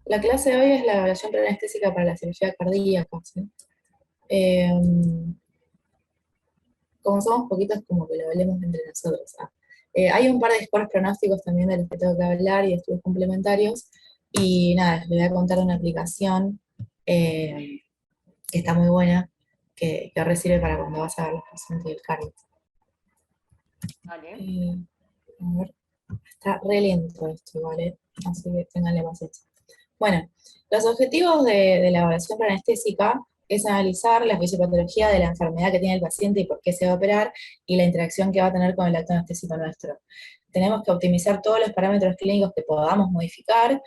La clase de hoy es la evaluación preanestésica para la cirugía cardíaca, ¿sí? Eh, Como somos poquitos, como que lo hablemos entre nosotros. Hay un par de scores pronósticos también de los que tengo que hablar y de estudios complementarios. Y nada, les voy a contar de una aplicación eh, que está muy buena, que ahora sirve para cuando vas a ver los pacientes del cardio. Vale. Eh, a ver, está re lento esto, ¿vale? Así que tenganle paciencia. Bueno, los objetivos de la evaluación preanestésica es analizar la fisiopatología de la enfermedad que tiene el paciente y por qué se va a operar, y la interacción que va a tener con el acto anestésico nuestro. Tenemos que optimizar todos los parámetros clínicos que podamos modificar,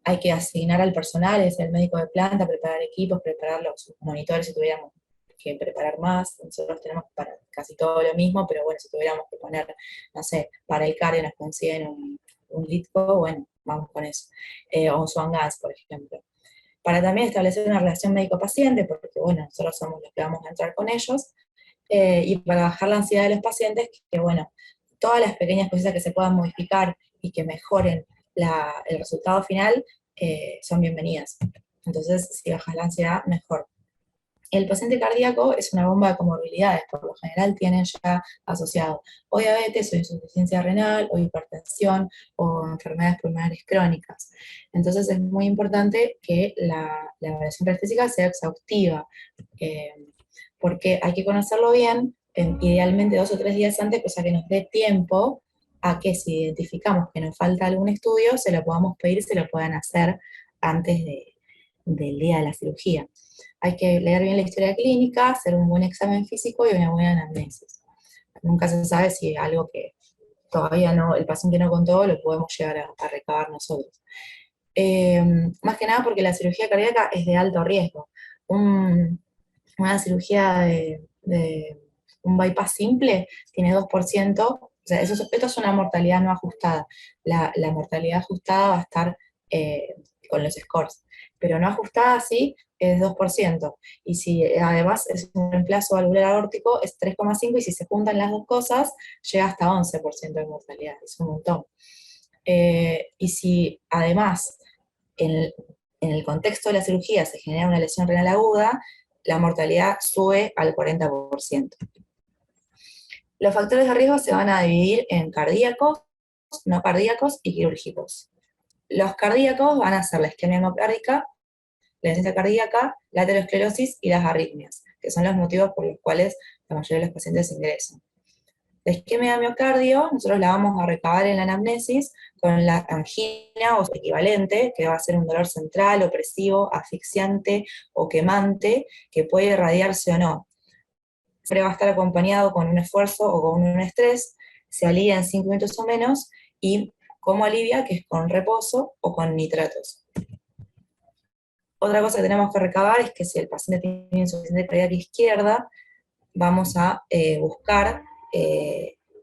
hay que asignar al personal, es el médico de planta, preparar equipos, preparar los monitores si tuviéramos que preparar más. Nosotros tenemos para casi todo lo mismo, pero bueno, si tuviéramos que poner, no sé, para el cardio nos consiguen un litco, bueno, vamos con eso. O un Swan Gas, por ejemplo. Para también establecer una relación médico-paciente, porque bueno, nosotros somos los que vamos a entrar con ellos, y para bajar la ansiedad de los pacientes, que bueno, todas las pequeñas cosas que se puedan modificar y que mejoren el resultado final son bienvenidas. Entonces, si bajas la ansiedad, mejor. El paciente cardíaco es una bomba de comorbilidades, por lo general tienen ya asociado o diabetes, o insuficiencia renal, o hipertensión, o enfermedades pulmonares crónicas. Entonces es muy importante que la evaluación prestésica sea exhaustiva, eh, porque hay que conocerlo bien, idealmente 2 o 3 días antes, cosa que nos dé tiempo a que si identificamos que nos falta algún estudio, se lo podamos pedir, se lo puedan hacer antes del día de la cirugía. Hay que leer bien la historia clínica, hacer un buen examen físico y una buena anamnesis. Nunca se sabe si algo que todavía no, el paciente no contó, lo podemos llegar a recabar nosotros. Eh, Más que nada porque la cirugía cardíaca es de alto riesgo. Un, una cirugía de un bypass simple tiene 2%, o sea, esto es una mortalidad no ajustada. La mortalidad ajustada va a estar con los scores, pero no ajustada sí es 2%. Y si además es un reemplazo valvular aórtico, es 3,5, y si se juntan las dos cosas, llega hasta 11% de mortalidad, es un montón. Y si además en en el contexto de la cirugía se genera una lesión renal aguda, la mortalidad sube al 40%. Los factores de riesgo se van a dividir en cardíacos, no cardíacos y quirúrgicos. Los cardíacos van a ser la isquemia miocárdica, la insuficiencia cardíaca, la aterosclerosis y las arritmias, que son los motivos por los cuales la mayoría de los pacientes ingresan. La isquemia de miocardio, nosotros la vamos a recabar en la anamnesis con la angina o su equivalente, que va a ser un dolor central, opresivo, asfixiante o quemante, que puede irradiarse o no. Siempre va a estar acompañado con un esfuerzo o con un estrés, se alivia en 5 minutos o menos, y cómo alivia, que es con reposo o con nitratos. Otra cosa que tenemos que recabar es que si el paciente tiene insuficiencia cardíaca izquierda, vamos a buscar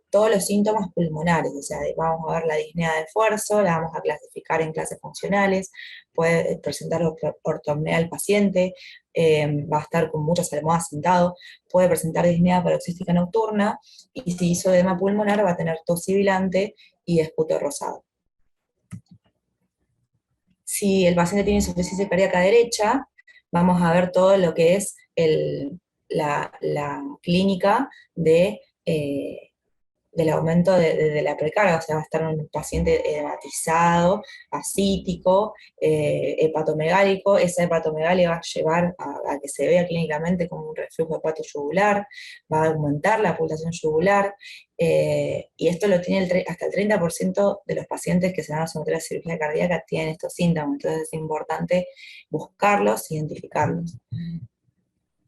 todos los síntomas pulmonares, o sea, vamos a ver la disnea de esfuerzo, la vamos a clasificar en clases funcionales, puede presentar ortopnea al paciente, va a estar con muchas almohadas sentado, puede presentar disnea paroxística nocturna, y si hizo edema pulmonar va a tener tos sibilante y esputo rosado. Si el paciente tiene insuficiencia cardíaca derecha, vamos a ver todo lo que es la clínica del aumento de la precarga, o sea, va a estar un paciente edematizado, ascítico, hepatomegálico. Esa hepatomegalia va a llevar a que se vea clínicamente como un reflujo hepatoyugular, va a aumentar la abultación yugular, y esto lo tiene hasta el 30% de los pacientes que se van a someter a cirugía cardíaca tienen estos síntomas, entonces es importante buscarlos, identificarlos.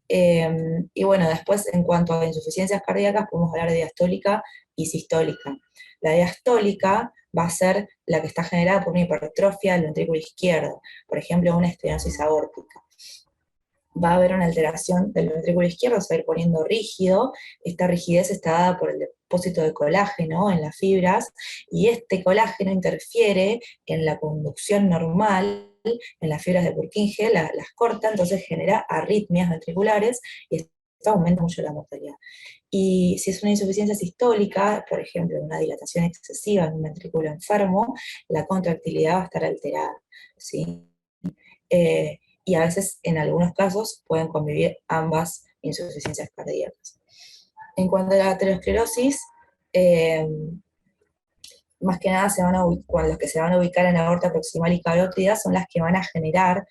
Y bueno, después en cuanto a insuficiencias cardíacas, podemos hablar de diastólica y sistólica. La diastólica va a ser la que está generada por una hipertrofia del ventrículo izquierdo, por ejemplo, una estenosis aórtica. Va a haber una alteración del ventrículo izquierdo, se va a ir poniendo rígido. Esta rigidez está dada por el depósito de colágeno en las fibras, y este colágeno interfiere en la conducción normal en las fibras de Purkinje, las corta, entonces genera arritmias ventriculares, y esto aumenta mucho la mortalidad. Y si es una insuficiencia sistólica, por ejemplo, una dilatación excesiva en un ventrículo enfermo, la contractilidad va a estar alterada, ¿sí? y a veces, en algunos casos, pueden convivir ambas insuficiencias cardíacas. En cuanto a la aterosclerosis, eh, más que nada los que se van a ubicar en aorta proximal y carótida son las que van a generar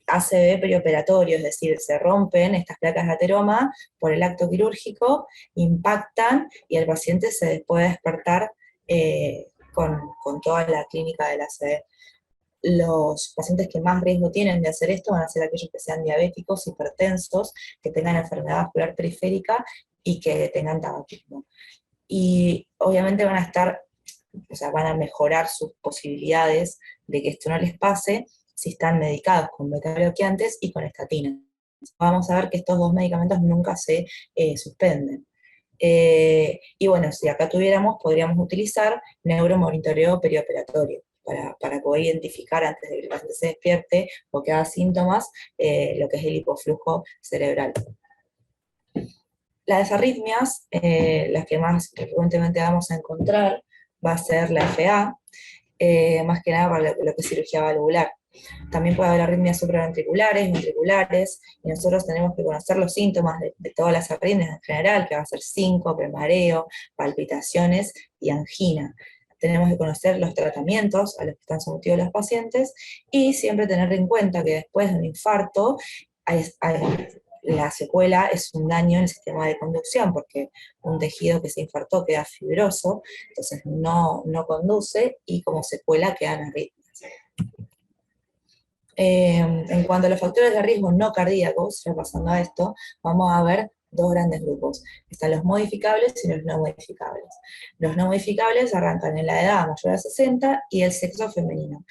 ACV perioperatorio, es decir, se rompen estas placas de ateroma por el acto quirúrgico, impactan y el paciente se puede despertar con toda la clínica del ACV. Los pacientes que más riesgo tienen de hacer esto van a ser aquellos que sean diabéticos, hipertensos, que tengan enfermedad vascular periférica y que tengan tabaquismo. Y obviamente van a estar, o sea, van a mejorar sus posibilidades de que esto no les pase si están medicados con beta bloqueantes y con estatinas. Vamos a ver que estos dos medicamentos nunca se suspenden. Y bueno, si acá tuviéramos, podríamos utilizar neuromonitoreo perioperatorio para poder identificar antes de que el paciente se despierte o que haga síntomas lo que es el hipoflujo cerebral. Las arritmias, las que más frecuentemente vamos a encontrar, va a ser la FA, más que nada para lo que es cirugía valvular. También puede haber arritmias supraventriculares, ventriculares, y nosotros tenemos que conocer los síntomas de todas las arritmias en general, que va a ser síncope, mareo, palpitaciones y angina. Tenemos que conocer los tratamientos a los que están sometidos los pacientes, y siempre tener en cuenta que después de un infarto, la secuela es un daño en el sistema de conducción, porque un tejido que se infartó queda fibroso, entonces no conduce, y como secuela quedan arritmias. En cuanto a los factores de riesgo no cardíacos, ya pasando a esto, vamos a ver dos grandes grupos. Están los modificables y los no modificables. Los no modificables arrancan en la edad mayor de 60 y el sexo femenino.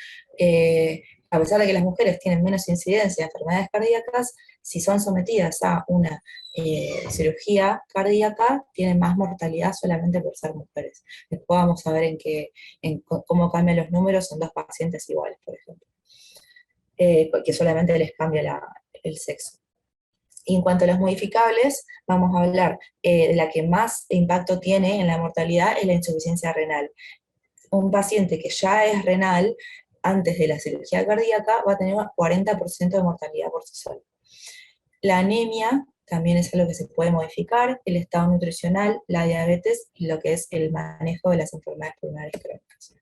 A pesar de que las mujeres tienen menos incidencia de enfermedades cardíacas, si son sometidas a una cirugía cardíaca, tienen más mortalidad solamente por ser mujeres. Después vamos a ver cómo cambian los números en dos pacientes iguales, por ejemplo. Que solamente les cambia el sexo. Y en cuanto a los modificables, vamos a hablar de la que más impacto tiene en la mortalidad, es la insuficiencia renal. Un paciente que ya es renal, antes de la cirugía cardíaca, va a tener un 40% de mortalidad por sí solo. La anemia también es algo que se puede modificar, el estado nutricional, la diabetes y lo que es el manejo de las enfermedades pulmonares crónicas.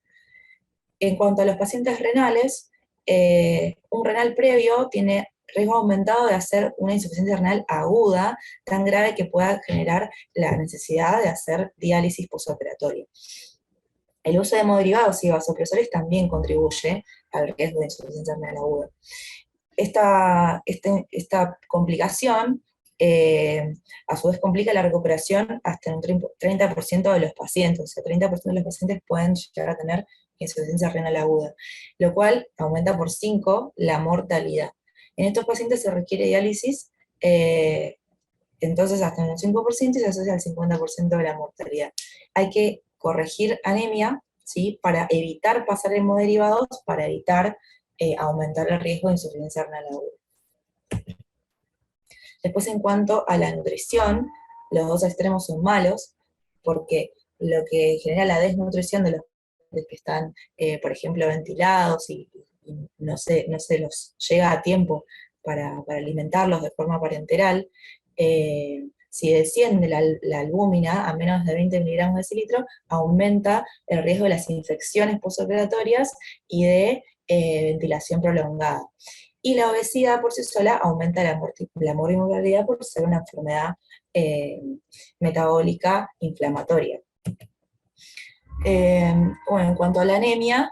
En cuanto a los pacientes renales, un renal previo tiene riesgo aumentado de hacer una insuficiencia renal aguda, tan grave que pueda generar la necesidad de hacer diálisis postoperatoria. El uso de hemoderivados y vasopresores también contribuye al riesgo de insuficiencia renal aguda. Esta complicación, a su vez, complica la recuperación hasta un 30% de los pacientes, o sea, 30% de los pacientes pueden llegar a tener insuficiencia renal aguda, lo cual aumenta por 5 la mortalidad. En estos pacientes se requiere diálisis, entonces hasta un 5% y se asocia al 50% de la mortalidad. Hay que corregir anemia, ¿sí?, para evitar pasar hemoderivados, para evitar aumentar el riesgo de insuficiencia renal aguda. Después, en cuanto a la nutrición, los dos extremos son malos, porque lo que genera la desnutrición de los que están, por ejemplo, ventilados y no se los llega a tiempo para alimentarlos de forma parenteral, si desciende la albúmina a menos de 20 miligramos de decilitro, aumenta el riesgo de las infecciones postoperatorias y de ventilación prolongada. Y la obesidad por sí sola aumenta la morbilidad por ser una enfermedad metabólica inflamatoria. Bueno, en cuanto a la anemia,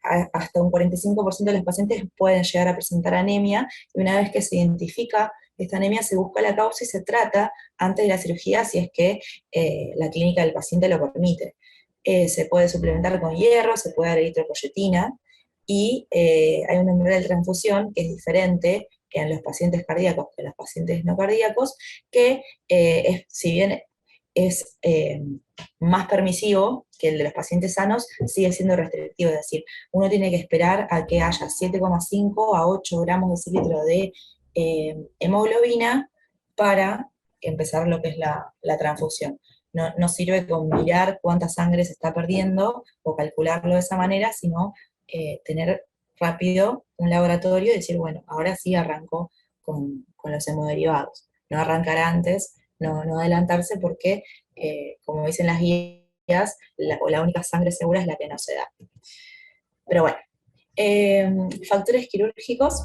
hasta un 45% de los pacientes pueden llegar a presentar anemia, y una vez que se identifica esta anemia, se busca la causa y se trata antes de la cirugía si es que la clínica del paciente lo permite. Se puede suplementar con hierro, se puede dar eritropoyetina, y hay un umbral de transfusión que es diferente en los pacientes cardíacos que en los pacientes no cardíacos, que si bien es más permisivo que el de los pacientes sanos, sigue siendo restrictivo, es decir, uno tiene que esperar a que haya 7,5 a 8 gramos de decilitro de hemoglobina para empezar lo que es la transfusión. No sirve con mirar cuánta sangre se está perdiendo o calcularlo de esa manera, sino tener rápido un laboratorio y decir, bueno, ahora sí arrancó con los hemoderivados. No arrancar antes, no adelantarse porque, como dicen las guías, la única sangre segura es la que no se da. Pero bueno, factores quirúrgicos,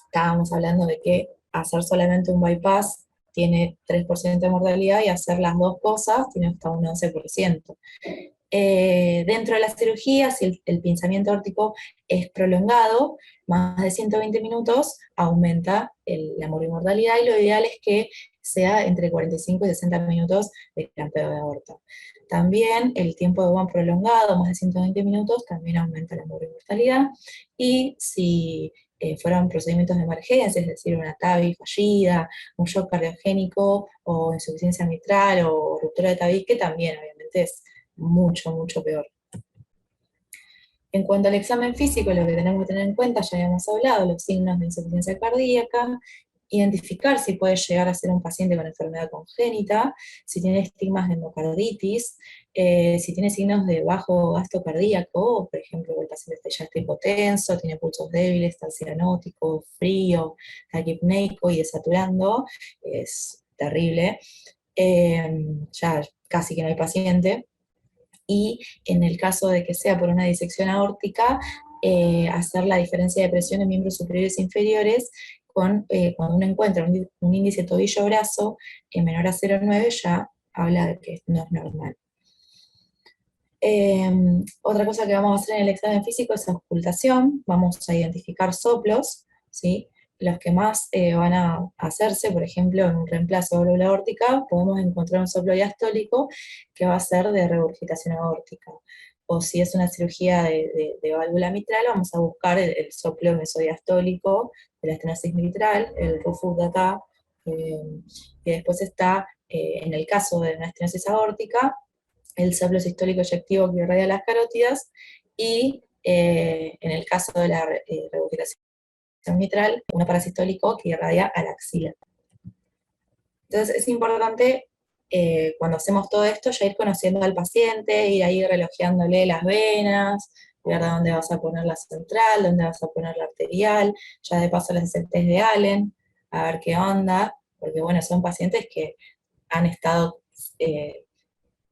estábamos hablando de que hacer solamente un bypass tiene 3% de mortalidad y hacer las dos cosas tiene hasta un 11%. Dentro de las cirugías, si el pinzamiento aórtico es prolongado, más de 120 minutos, aumenta la morbimortalidad, y lo ideal es que sea entre 45 y 60 minutos de clampeo de aorta. También el tiempo de WAM prolongado, más de 120 minutos, también aumenta la morbimortalidad, y si fueran procedimientos de emergencia, es decir, una TAVI fallida, un shock cardiogénico, o insuficiencia mitral, o ruptura de tabique, también obviamente es mucho, mucho peor. En cuanto al examen físico, lo que tenemos que tener en cuenta, ya habíamos hablado, los signos de insuficiencia cardíaca, identificar si puede llegar a ser un paciente con enfermedad congénita, si tiene estigmas de endocarditis, si tiene signos de bajo gasto cardíaco, por ejemplo, el paciente ya está hipotenso, tiene pulsos débiles, está cianótico, frío, taquipneico y desaturando, es terrible. Ya casi que no hay paciente. Y en el caso de que sea por una disección aórtica, hacer la diferencia de presión en miembros superiores e inferiores, cuando uno encuentra un índice tobillo-brazo menor a 0,9, ya habla de que no es normal. Otra cosa que vamos a hacer en el examen físico es auscultación. Vamos a identificar soplos, ¿sí? Los que más van a hacerse, por ejemplo, en un reemplazo de válvula aórtica, podemos encontrar un soplo diastólico que va a ser de regurgitación aórtica. O si es una cirugía de válvula mitral, vamos a buscar el soplo mesodiastólico de la estenosis mitral, el RUFUS de acá, y después está, en el caso de una estenosis aórtica, el soplo sistólico eyectivo que irradia las carótidas, y en el caso de la regurgitación mitral, uno parasistólico que irradia a la axila. Entonces es importante, cuando hacemos todo esto, ya ir conociendo al paciente, ir ahí relojeándole las venas, ver dónde vas a poner la central, dónde vas a poner la arterial, ya de paso les haces el test de Allen, a ver qué onda, porque bueno, son pacientes que han estado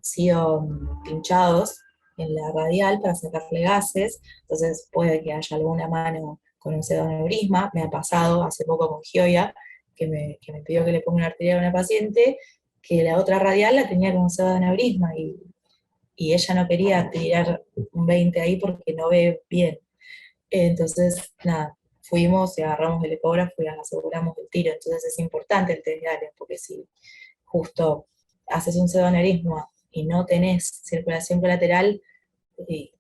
sido pinchados en la radial para sacarle gases, entonces puede que haya alguna mano con un pseudoneurisma. Me ha pasado hace poco con Gioia, que me pidió que le ponga una arterial a una paciente, que la otra radial la tenía con un pseudoneurisma, y ella no quería tirar un 20 ahí porque no ve bien. Entonces, nada, fuimos y agarramos el ecógrafo y aseguramos el tiro. Entonces es importante el test de Allen, porque si justo haces un pseudoneurisma y no tenés circulación colateral, y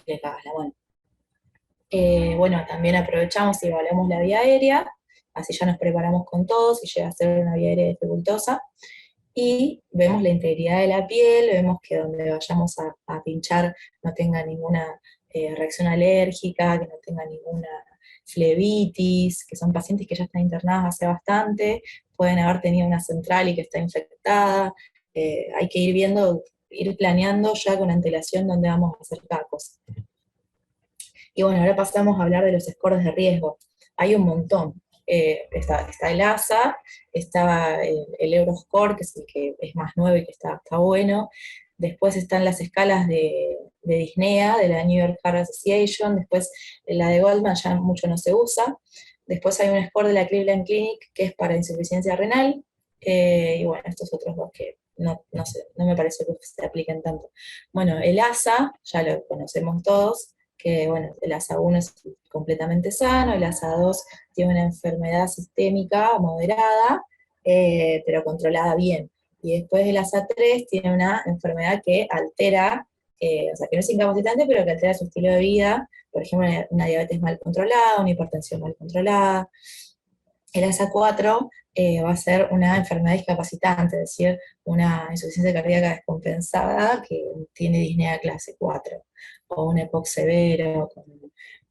le cagas la mano. Bueno, también aprovechamos y evaluamos la vía aérea, así ya nos preparamos con todo, si llega a ser una vía aérea dificultosa, y vemos la integridad de la piel, vemos que donde vayamos a pinchar no tenga ninguna reacción alérgica, que no tenga ninguna flebitis, que son pacientes que ya están internadas hace bastante, pueden haber tenido una central y que está infectada. Hay que ir viendo, ir planeando ya con antelación dónde vamos a hacer cada cosa. Y bueno, ahora pasamos a hablar de los scores de riesgo. Hay un montón. Está el ASA, está el Euroscore, que es el que es más nuevo y que está bueno. Después están las escalas de Disnea, de la New York Heart Association. Después la de Goldman ya mucho no se usa. Después hay un score de la Cleveland Clinic que es para insuficiencia renal. Y bueno, estos otros dos que no sé, no me parece que se apliquen tanto. Bueno, el ASA, ya lo conocemos todos, que bueno, el ASA1 es completamente sano, el ASA2 tiene una enfermedad sistémica moderada, pero controlada bien. Y después el ASA3 tiene una enfermedad que altera, o sea, que no es incapacitante, pero que altera su estilo de vida, por ejemplo, una diabetes mal controlada, una hipertensión mal controlada. El ASA4 va a ser una enfermedad discapacitante, es decir, una insuficiencia cardíaca descompensada que tiene disnea clase 4, o un EPOC severo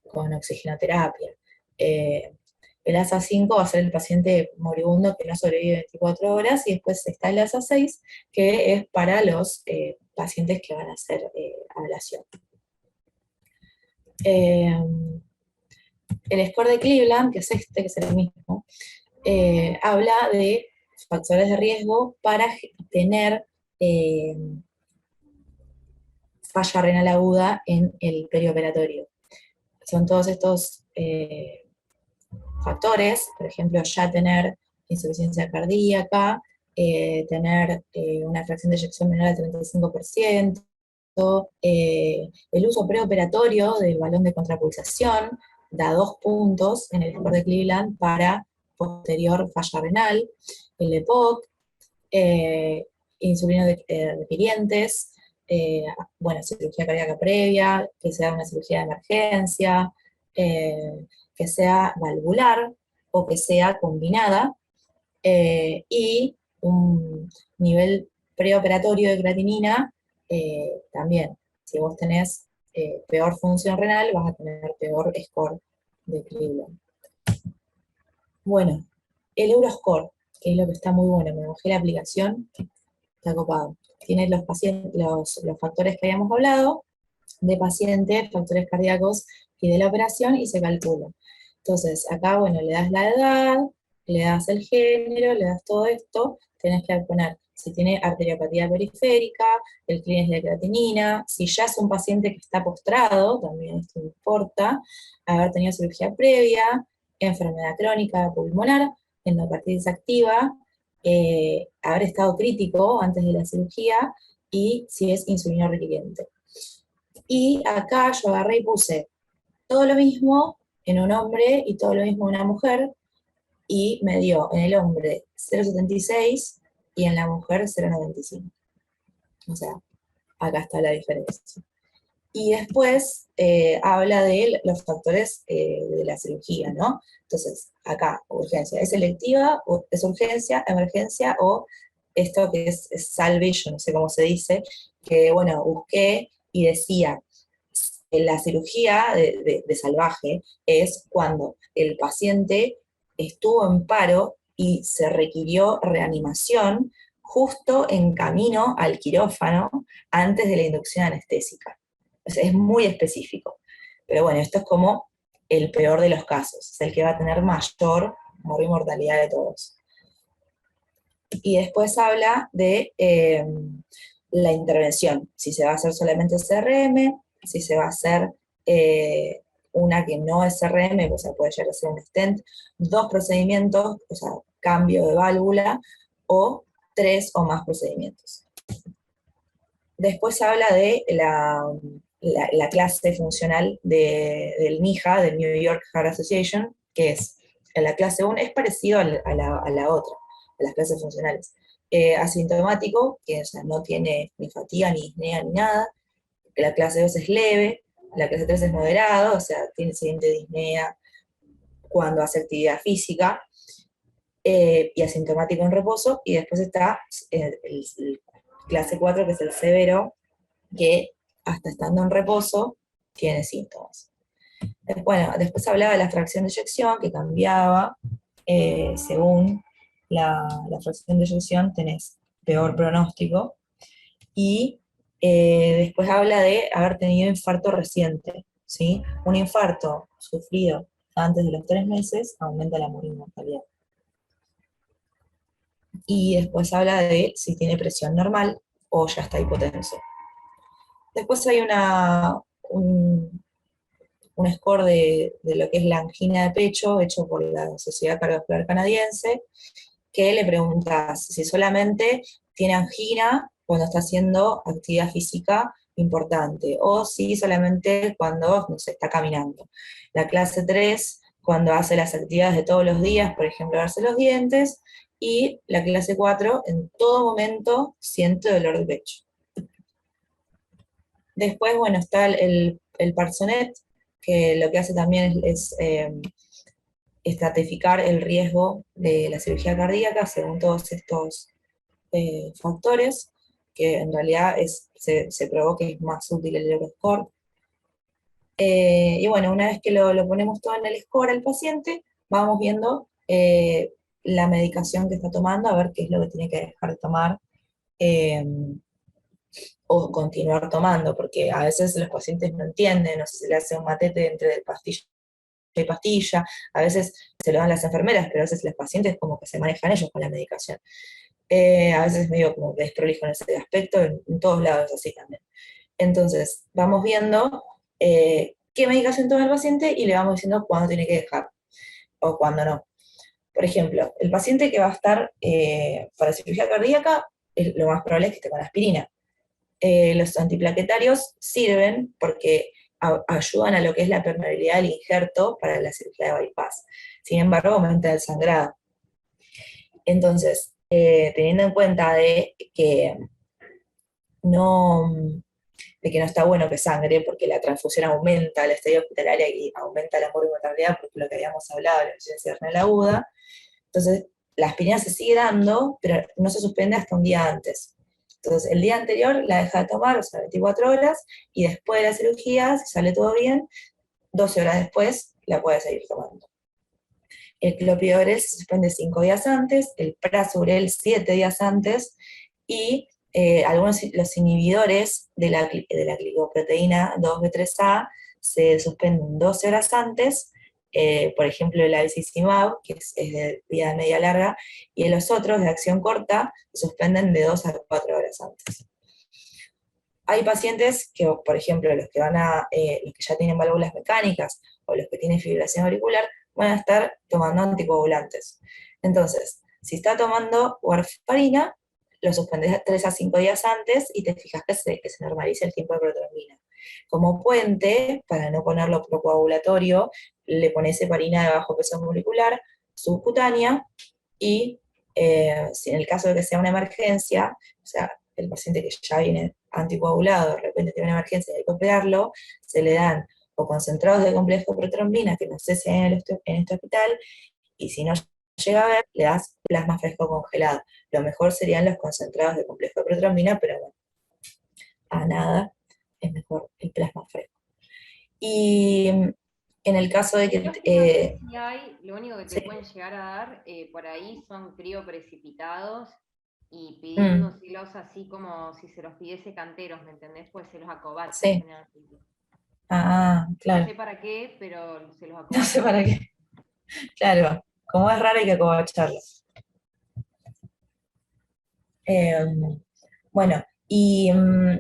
con oxigenoterapia. El ASA5 va a ser el paciente moribundo que no sobrevive 24 horas, y después está el ASA6, que es para los pacientes que van a hacer ablación. Eh, el score de Cleveland, que es este, que es el mismo, habla de factores de riesgo para tener eh, falla renal aguda en el perioperatorio. Son todos estos factores, por ejemplo, ya tener insuficiencia cardíaca, tener una fracción de eyección menor al 35%, el uso preoperatorio del balón de contrapulsación da 2 puntos en el score de Cleveland para posterior falla renal, el EPOC, insulino requirientes, bueno, cirugía cardíaca previa, que sea una cirugía de emergencia, que sea valvular o que sea combinada, y un nivel preoperatorio de creatinina también. Si vos tenés peor función renal, vas a tener peor score de Cleveland. Bueno, el Euroscore, que es lo que está muy bueno, me bajé la aplicación, está copado. Tiene los, los factores que habíamos hablado, de paciente, factores cardíacos y de la operación, y se calcula. Entonces, acá, bueno, le das la edad, le das el género, le das todo esto, tenés que poner si tiene arteriopatía periférica, el clínico de creatinina, si ya es un paciente que está postrado, también esto importa, haber tenido cirugía previa, enfermedad crónica pulmonar, endocarditis activa, haber estado crítico antes de la cirugía, y si es insulino requiriente. Y acá yo agarré y puse todo lo mismo en un hombre y todo lo mismo en una mujer, y me dio en el hombre 0,76 y en la mujer 0,95. O sea, acá está la diferencia. Y después habla de los factores de la cirugía, ¿no? Entonces, acá, urgencia, ¿es electiva, o es urgencia, emergencia, o esto que es salvage, no sé cómo se dice, que, bueno, busqué y decía, la cirugía de salvaje es cuando el paciente estuvo en paro y se requirió reanimación justo en camino al quirófano antes de la inducción anestésica. O sea, es muy específico. Pero bueno, esto es como el peor de los casos, es el que va a tener mayor mortalidad de todos. Y después habla de la intervención, si se va a hacer solamente CRM, si se va a hacer una que no es CRM, o sea, puede llegar a ser un stent, 2 procedimientos, o sea, cambio de válvula, o 3 o más procedimientos. Después habla de la clase funcional del NIHA, del New York Heart Association, que es, en la clase 1 es parecido a la otra, a las clases funcionales. Asintomático, que o sea, no tiene ni fatiga, ni disnea, ni nada. La clase 2 es leve, la clase 3 es moderado, o sea, tiene siguiente disnea cuando hace actividad física, y asintomático en reposo, y después está el clase 4, que es el severo, que hasta estando en reposo tiene síntomas. Bueno, después hablaba de la fracción de eyección, que cambiaba según la fracción de eyección, tenés peor pronóstico, y después habla de haber tenido infarto reciente, ¿sí? Un infarto sufrido antes de los 3 meses aumenta la mortalidad. Y después habla de si tiene presión normal o ya está hipotenso. Después hay un score de lo que es la angina de pecho, hecho por la Sociedad Cardiovascular Canadiense, que le preguntas si solamente tiene angina cuando está haciendo actividad física importante, o si solamente cuando no se está caminando. La clase 3, cuando hace las actividades de todos los días, por ejemplo, lavarse los dientes, y la clase 4, en todo momento siente dolor de pecho. Después, bueno, está el Parsonet, que lo que hace también es estratificar el riesgo de la cirugía cardíaca según todos estos factores, que en realidad se probó que es más útil el Euroscore. Y bueno, una vez que lo ponemos todo en el score al paciente, vamos viendo la medicación que está tomando, a ver qué es lo que tiene que dejar de tomar o continuar tomando, porque a veces los pacientes no entienden, o se le hace un matete entre pastilla y pastilla, a veces se lo dan las enfermeras, pero a veces los pacientes como que se manejan ellos con la medicación. A veces es medio como desprolijo en ese aspecto, en todos lados así también. Entonces, vamos viendo qué medicación toma el paciente y le vamos diciendo cuándo tiene que dejar o cuándo no. Por ejemplo, el paciente que va a estar para cirugía cardíaca, lo más probable es que esté con aspirina. Los antiplaquetarios sirven porque ayudan a lo que es la permeabilidad del injerto para la cirugía de bypass. Sin embargo, aumenta el sangrado. Entonces, teniendo en cuenta no, de que no está bueno que sangre, porque la transfusión aumenta la estadía hospitalaria y aumenta la mortalidad, porque lo que habíamos hablado, la insuficiencia renal aguda. Entonces, la aspirina se sigue dando, pero no se suspende hasta un día antes. Entonces, el día anterior la deja de tomar, o sea, 24 horas, y después de la cirugía, si sale todo bien, 12 horas después la puede seguir tomando. El clopidogrel se suspende 5 días antes, el prasugrel 7 días antes, y algunos los inhibidores de la glicoproteína 2B3A se suspenden 12 horas antes, por ejemplo el abicimab, que es de vida media larga, y los otros de acción corta se suspenden de 2 a 4 horas antes. Hay pacientes que, por ejemplo, los que los que ya tienen válvulas mecánicas o los que tienen fibrilación auricular, van a estar tomando anticoagulantes. Entonces, si está tomando warfarina, lo suspendes 3 a 5 días antes y te fijas que se normalice el tiempo de protrombina. Como puente, para no ponerlo procoagulatorio, le pones heparina de bajo peso molecular, subcutánea, y si en el caso de que sea una emergencia, o sea, el paciente que ya viene anticoagulado, de repente tiene una emergencia y hay que operarlo, se le dan o concentrados de complejo de protrombina, que no sé si hay en este hospital, y si no llega a ver, le das plasma fresco congelado. Lo mejor serían los concentrados de complejo de protrombina, pero bueno, a nada, es mejor el plasma fresco. Y en el caso de que... Lo que no sé si hay, lo único que te sí, pueden llegar a dar por ahí son crioprecipitados y mm, pidiéndoselos así como si se los pidiese canteros, ¿me entendés? Pues se los acobacha sí, generalmente. No claro, sé para qué, pero se los no sé acobacha. para qué, claro, como es raro hay que acobacharlo. Eh, bueno, y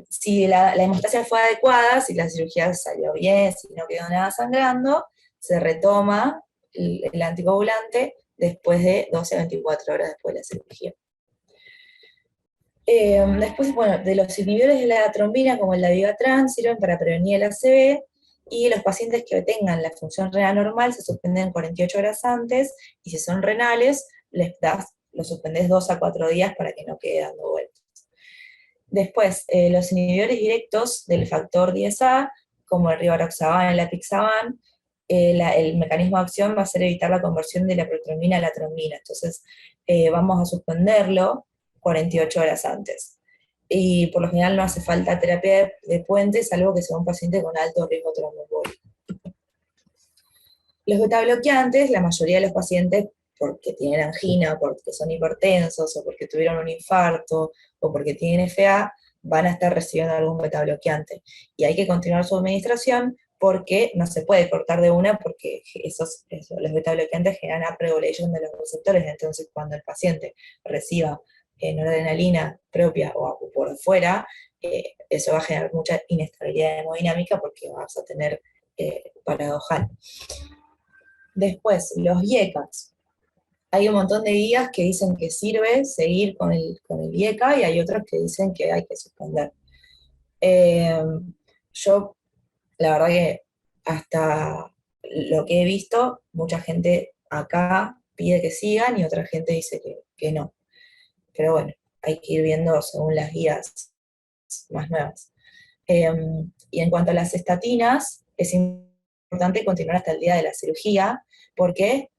si la hemostasia fue adecuada, si la cirugía salió bien, si no quedó nada sangrando, se retoma el anticoagulante después de 12 a 24 horas después de la cirugía. Después, bueno, de los inhibidores de la trombina, como el dabigatran, sirven para prevenir el ACV, y los pacientes que tengan la función renal normal se suspenden 48 horas antes, y si son renales, los suspendés 2 a 4 días para que no quede dando vueltas. Después, los inhibidores directos del factor 10A, como el rivaroxaban, el apixaban, el mecanismo de acción va a ser evitar la conversión de la protrombina a la trombina. Entonces, vamos a suspenderlo 48 horas antes. Y por lo general no hace falta terapia de puente, salvo que sea un paciente con alto riesgo tromboembólico. Los betabloqueantes, la mayoría de los pacientes, porque tienen angina, porque son hipertensos, o porque tuvieron un infarto, o porque tienen FA, van a estar recibiendo algún betabloqueante. Y hay que continuar su administración porque no se puede cortar de una, porque los betabloqueantes generan upregulation de los receptores. Entonces, cuando el paciente reciba noradrenalina propia o por fuera, eso va a generar mucha inestabilidad hemodinámica porque vas a tener paradojal. Después, los IECAs. Hay un montón de guías que dicen que sirve seguir con el IECA y hay otros que dicen que hay que suspender. Eh, yo, la verdad que hasta lo que he visto, mucha gente acá pide que sigan y otra gente dice que no. Pero bueno, hay que ir viendo según las guías más nuevas. Eh, y en cuanto a las estatinas, es importante continuar hasta el día de la cirugía porque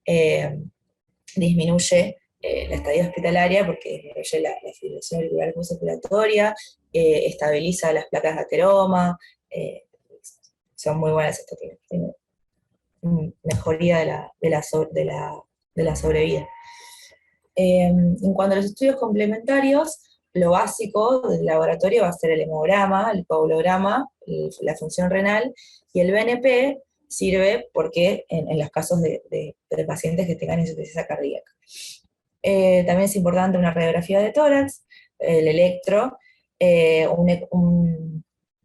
disminuye la estadía hospitalaria porque disminuye la fibrilación auricular circulatoria, estabiliza las placas de ateroma, son muy buenas estas, tienen mejoría de la sobrevida. En cuanto a los estudios complementarios, lo básico del laboratorio va a ser el hemograma, el coagulograma, la función renal, y el BNP sirve porque en los casos de pacientes que tengan insuficiencia cardíaca. También es importante una radiografía de tórax, el electro,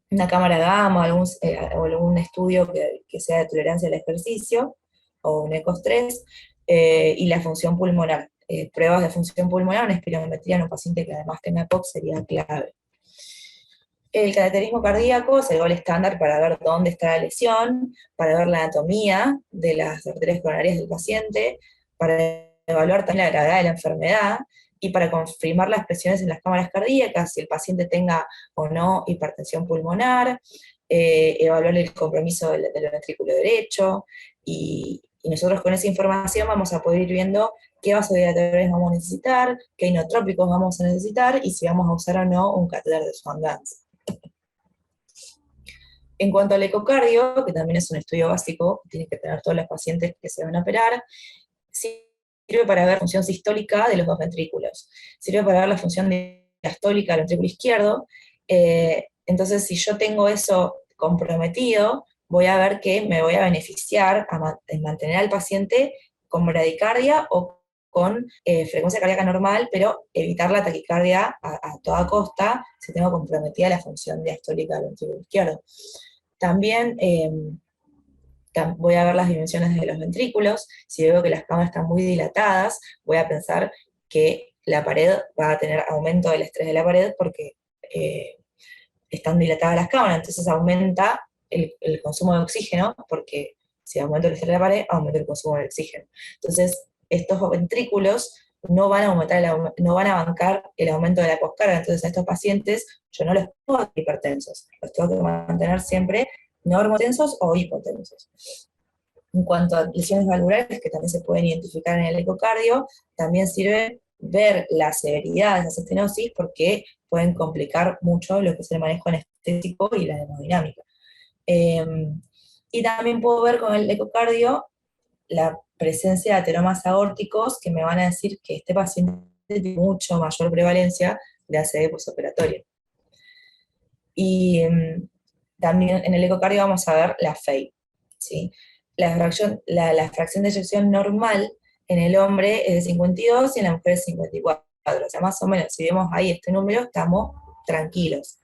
una cámara gamma, o algún estudio que sea de tolerancia al ejercicio, o un ECOS-3, y la función pulmonar. Pruebas de función pulmonar, una espirometría en un paciente que además tenga POC sería clave. El cateterismo cardíaco es el gol estándar para ver dónde está la lesión, para ver la anatomía de las arterias coronarias del paciente, para evaluar también la gravedad de la enfermedad, y para confirmar las presiones en las cámaras cardíacas, si el paciente tenga o no hipertensión pulmonar, evaluar el compromiso del ventrículo derecho, y nosotros con esa información vamos a poder ir viendo qué vasodilatadores vamos a necesitar, qué inotrópicos vamos a necesitar, y si vamos a usar o no un catéter de Swan-Ganz. En cuanto al ecocardio, que también es un estudio básico, tienen que tener todos los pacientes que se van a operar, sirve para ver la función sistólica de los dos ventrículos, sirve para ver la función diastólica del ventrículo izquierdo. Entonces, si yo tengo eso comprometido, voy a ver que me voy a beneficiar en mantener al paciente con bradicardia o con frecuencia cardíaca normal, pero evitar la taquicardia a toda costa si tengo comprometida la función diastólica del ventrículo izquierdo. También voy a ver las dimensiones de los ventrículos. Si veo que las cámaras están muy dilatadas, voy a pensar que la pared va a tener aumento del estrés de la pared porque están dilatadas las cámaras, entonces aumenta el consumo de oxígeno, porque si aumenta el estrés de la pared, aumenta el consumo de oxígeno. Entonces, estos ventrículos no van a bancar el aumento de la poscarga, entonces a estos pacientes yo no los puedo hacer hipertensos, los tengo que mantener siempre normotensos o hipotensos. En cuanto a lesiones valvulares, que también se pueden identificar en el ecocardio, también sirve ver la severidad de esas estenosis, porque pueden complicar mucho lo que es el manejo anestésico y la hemodinámica. Y también puedo ver con el ecocardio la presencia de ateromas aórticos, que me van a decir que este paciente tiene mucho mayor prevalencia de ACV postoperatorio. Y también en el ecocardio vamos a ver la FEI, ¿sí? La fracción de eyección normal en el hombre es de 52 y en la mujer es 54. O sea, más o menos, si vemos ahí este número, estamos tranquilos.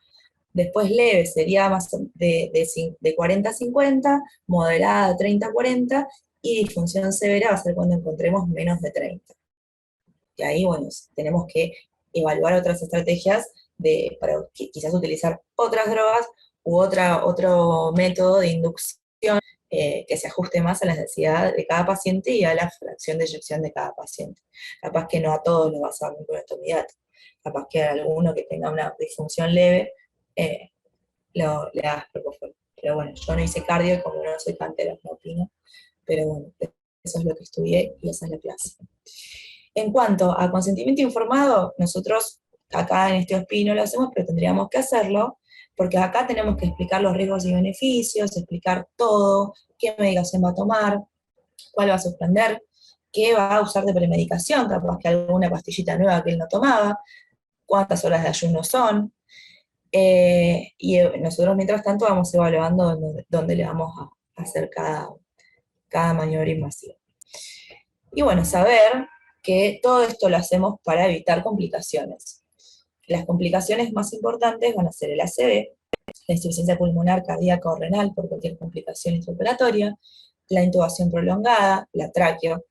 Después leve sería más de 40 a 50, moderada 30 a 40, y disfunción severa va a ser cuando encontremos menos de 30. Y ahí, bueno, tenemos que evaluar otras estrategias para quizás utilizar otras drogas u otro método de inducción que se ajuste más a la necesidad de cada paciente y a la fracción de eyección de cada paciente. Capaz que no a todos los vas a dar microstomidato, capaz que a alguno que tenga una disfunción leve le hagas propofol. Pero bueno, yo no hice cardio y como no soy cantera, no opino, pero bueno, eso es lo que estudié y esa es la clase. En cuanto a consentimiento informado, nosotros acá en este HOSPI no lo hacemos, pero tendríamos que hacerlo, porque acá tenemos que explicar los riesgos y beneficios, explicar todo, qué medicación va a tomar, cuál va a suspender, qué va a usar de premedicación, capaz que alguna pastillita nueva que él no tomaba, cuántas horas de ayuno son, y nosotros mientras tanto vamos evaluando dónde le vamos a hacer cada maniobra invasiva. Y bueno, saber que todo esto lo hacemos para evitar complicaciones. Las complicaciones más importantes van a ser el ACV, la insuficiencia pulmonar, cardíaca o renal por cualquier complicación intraoperatoria, la intubación prolongada, la tráqueo,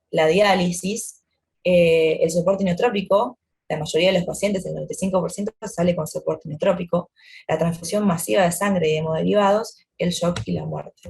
la diálisis, el soporte inotrópico. La mayoría de los pacientes, el 95%, sale con soporte inotrópico, la transfusión masiva de sangre y hemoderivados, el shock y la muerte.